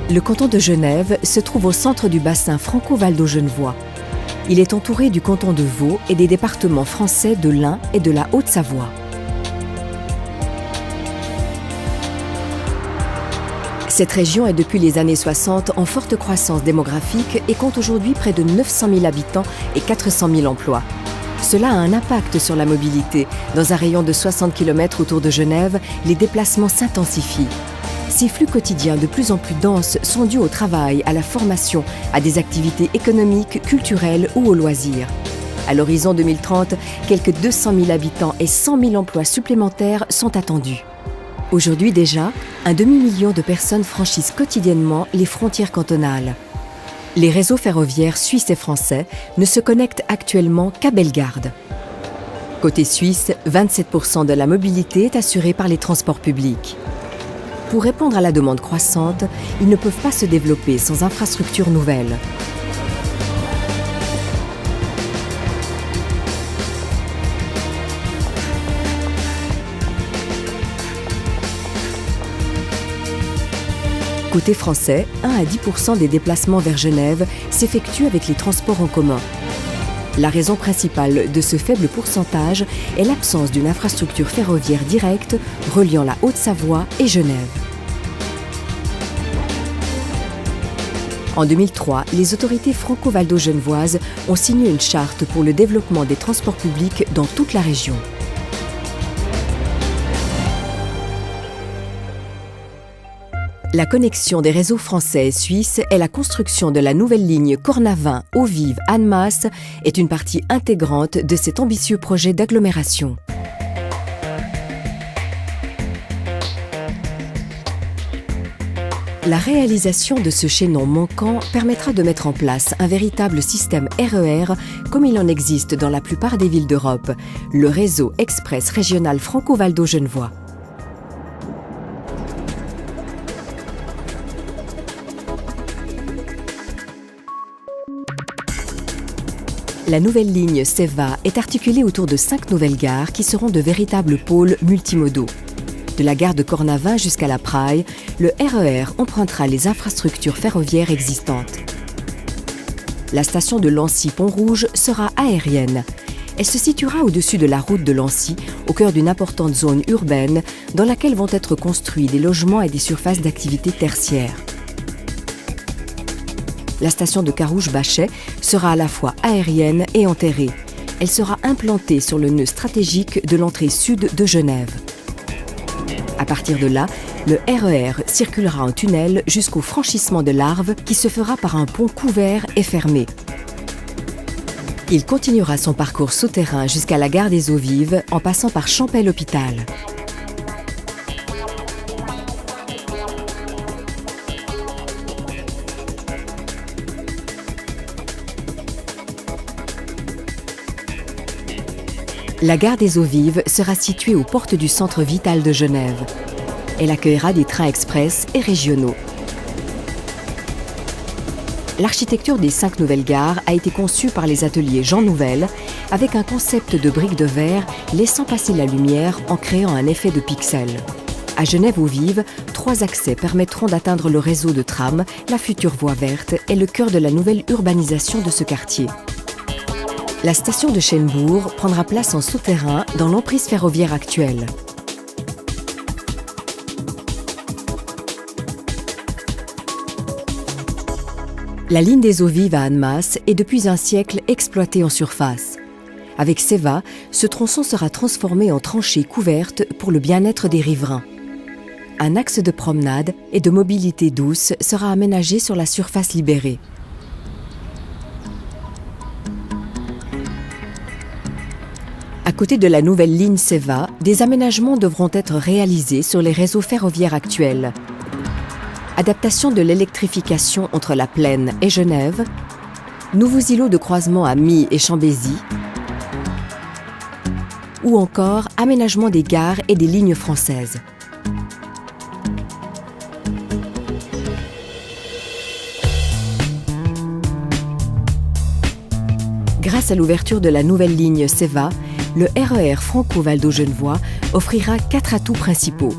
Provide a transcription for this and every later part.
Le canton de Genève se trouve au centre du bassin franco-valdo-genevois. Il est entouré du canton de Vaud et des départements français de l'Ain et de la Haute-Savoie. Cette région est depuis les années 60 en forte croissance démographique et compte aujourd'hui près de 900 000 habitants et 400 000 emplois. Cela a un impact sur la mobilité. Dans un rayon de 60 km autour de Genève, les déplacements s'intensifient. Ces flux quotidiens de plus en plus denses sont dus au travail, à la formation, à des activités économiques, culturelles ou aux loisirs. À l'horizon 2030, quelques 200 000 habitants et 100 000 emplois supplémentaires sont attendus. Aujourd'hui déjà, un demi-million de personnes franchissent quotidiennement les frontières cantonales. Les réseaux ferroviaires suisses et français ne se connectent actuellement qu'à Bellegarde. Côté suisse, 27% de la mobilité est assurée par les transports publics. Pour répondre à la demande croissante, ils ne peuvent pas se développer sans infrastructures nouvelles. Côté français, 1 à 10% des déplacements vers Genève s'effectuent avec les transports en commun. La raison principale de ce faible pourcentage est l'absence d'une infrastructure ferroviaire directe reliant la Haute-Savoie et Genève. En 2003, les autorités franco-valdo-genevoises ont signé une charte pour le développement des transports publics dans toute la région. La connexion des réseaux français et suisses et la construction de la nouvelle ligne Cornavin-Eaux-Vives-Annemasse est une partie intégrante de cet ambitieux projet d'agglomération. La réalisation de ce chaînon manquant permettra de mettre en place un véritable système RER comme il en existe dans la plupart des villes d'Europe, le réseau express régional franco-valdo-genevois. La nouvelle ligne SEVA est articulée autour de 5 nouvelles gares qui seront de véritables pôles multimodaux. De la gare de Cornavin jusqu'à la Praille, le RER empruntera les infrastructures ferroviaires existantes. La station de Lancy-Pont-Rouge sera aérienne. Elle se situera au-dessus de la route de Lancy, au cœur d'une importante zone urbaine dans laquelle vont être construits des logements et des surfaces d'activité tertiaires. La station de Carouge-Bachet sera à la fois aérienne et enterrée. Elle sera implantée sur le nœud stratégique de l'entrée sud de Genève. À partir de là, le RER circulera en tunnel jusqu'au franchissement de l'Arve qui se fera par un pont couvert et fermé. Il continuera son parcours souterrain jusqu'à la gare des Eaux-Vives en passant par Champel-Hôpital. La gare des Eaux-Vives sera située aux portes du centre vital de Genève. Elle accueillera des trains express et régionaux. L'architecture des 5 nouvelles gares a été conçue par les ateliers Jean Nouvel avec un concept de briques de verre laissant passer la lumière en créant un effet de pixels. À Genève-Eaux-Vives, 3 accès permettront d'atteindre le réseau de tram, la future voie verte et le cœur de la nouvelle urbanisation de ce quartier. La station de Chênebourg prendra place en souterrain dans l'emprise ferroviaire actuelle. La ligne des Eaux-Vives à Annemasse est depuis un siècle exploitée en surface. Avec SEVA, ce tronçon sera transformé en tranchée couverte pour le bien-être des riverains. Un axe de promenade et de mobilité douce sera aménagé sur la surface libérée. À côté de la nouvelle ligne SEVA, des aménagements devront être réalisés sur les réseaux ferroviaires actuels. Adaptation de l'électrification entre la Plaine et Genève, nouveaux îlots de croisement à My et Chambésy, ou encore aménagement des gares et des lignes françaises. Grâce à l'ouverture de la nouvelle ligne SEVA, le RER franco-valdo-genevois offrira 4 atouts principaux.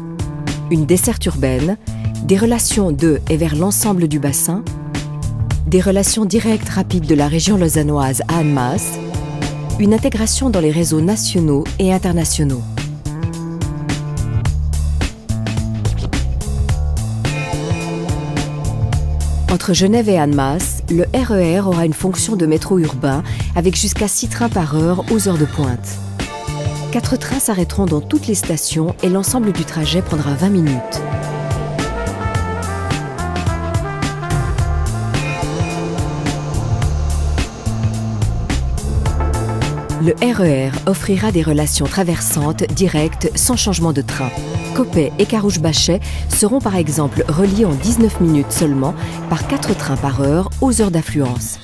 Une desserte urbaine, des relations de et vers l'ensemble du bassin, des relations directes rapides de la région lausannoise à Annemasse, une intégration dans les réseaux nationaux et internationaux. Entre Genève et Annemasse, le RER aura une fonction de métro urbain avec jusqu'à 6 trains par heure aux heures de pointe. 4 trains s'arrêteront dans toutes les stations et l'ensemble du trajet prendra 20 minutes. Le RER offrira des relations traversantes directes sans changement de train. Coppet et Carouge-Bachet seront par exemple reliés en 19 minutes seulement par 4 trains par heure aux heures d'affluence.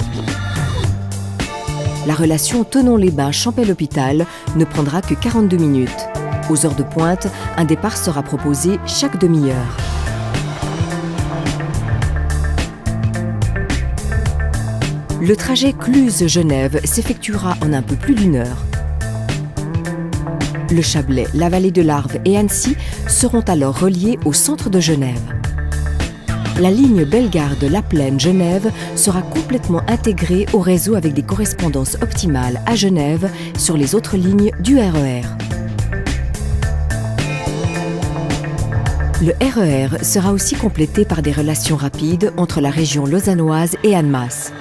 La relation Thonon-les-Bains-Champel-Hôpital ne prendra que 42 minutes. Aux heures de pointe, un départ sera proposé chaque demi-heure. Le trajet Cluses-Genève s'effectuera en un peu plus d'1 heure. Le Chablais, la vallée de l'Arve et Annecy seront alors reliés au centre de Genève. La ligne Bellegarde-La Plaine-Genève sera complètement intégrée au réseau avec des correspondances optimales à Genève sur les autres lignes du RER. Le RER sera aussi complété par des relations rapides entre la région lausannoise et Annemasse.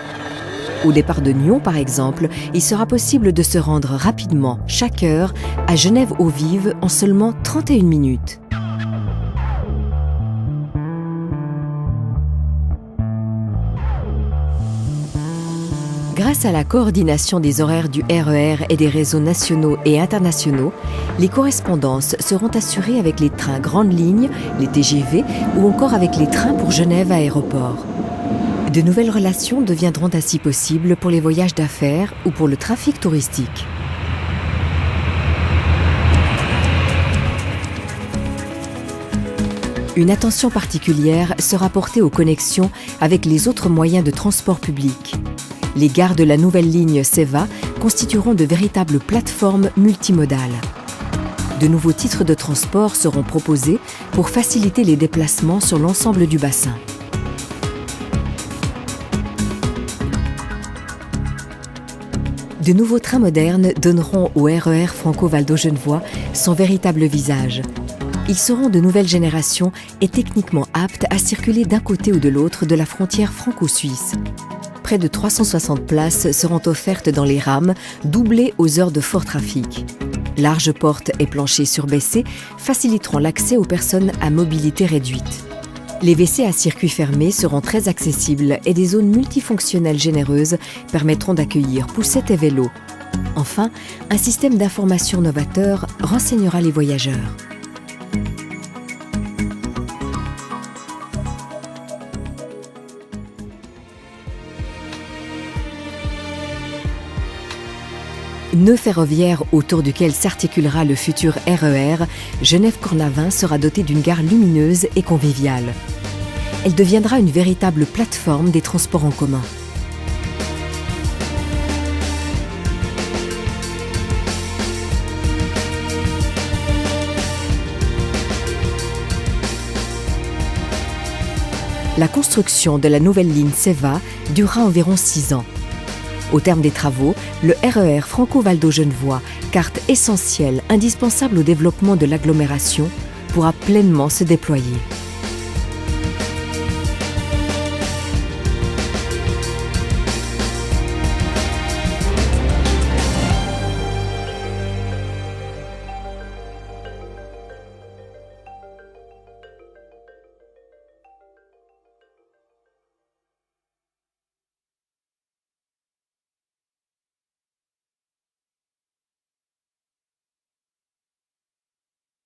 Au départ de Nyon, par exemple, il sera possible de se rendre rapidement, chaque heure, à Genève-Eaux-Vives en seulement 31 minutes. Grâce à la coordination des horaires du RER et des réseaux nationaux et internationaux, les correspondances seront assurées avec les trains grandes lignes, les TGV ou encore avec les trains pour Genève Aéroport. De nouvelles relations deviendront ainsi possibles pour les voyages d'affaires ou pour le trafic touristique. Une attention particulière sera portée aux connexions avec les autres moyens de transport public. Les gares de la nouvelle ligne SEVA constitueront de véritables plateformes multimodales. De nouveaux titres de transport seront proposés pour faciliter les déplacements sur l'ensemble du bassin. De nouveaux trains modernes donneront au RER Franco-Val d'Augenevois son véritable visage. Ils seront de nouvelle génération et techniquement aptes à circuler d'un côté ou de l'autre de la frontière franco-suisse. Près de 360 places seront offertes dans les rames, doublées aux heures de fort trafic. Larges portes et planchers surbaissés faciliteront l'accès aux personnes à mobilité réduite. Les WC à circuit fermé seront très accessibles et des zones multifonctionnelles généreuses permettront d'accueillir poussettes et vélos. Enfin, un système d'information novateur renseignera les voyageurs. Nœud ferroviaire autour duquel s'articulera le futur RER, Genève-Cornavin sera dotée d'une gare lumineuse et conviviale. Elle deviendra une véritable plateforme des transports en commun. La construction de la nouvelle ligne SEVA durera environ 6 ans. Au terme des travaux, le RER Franco-Val d'Augenevois, carte essentielle indispensable au développement de l'agglomération, pourra pleinement se déployer.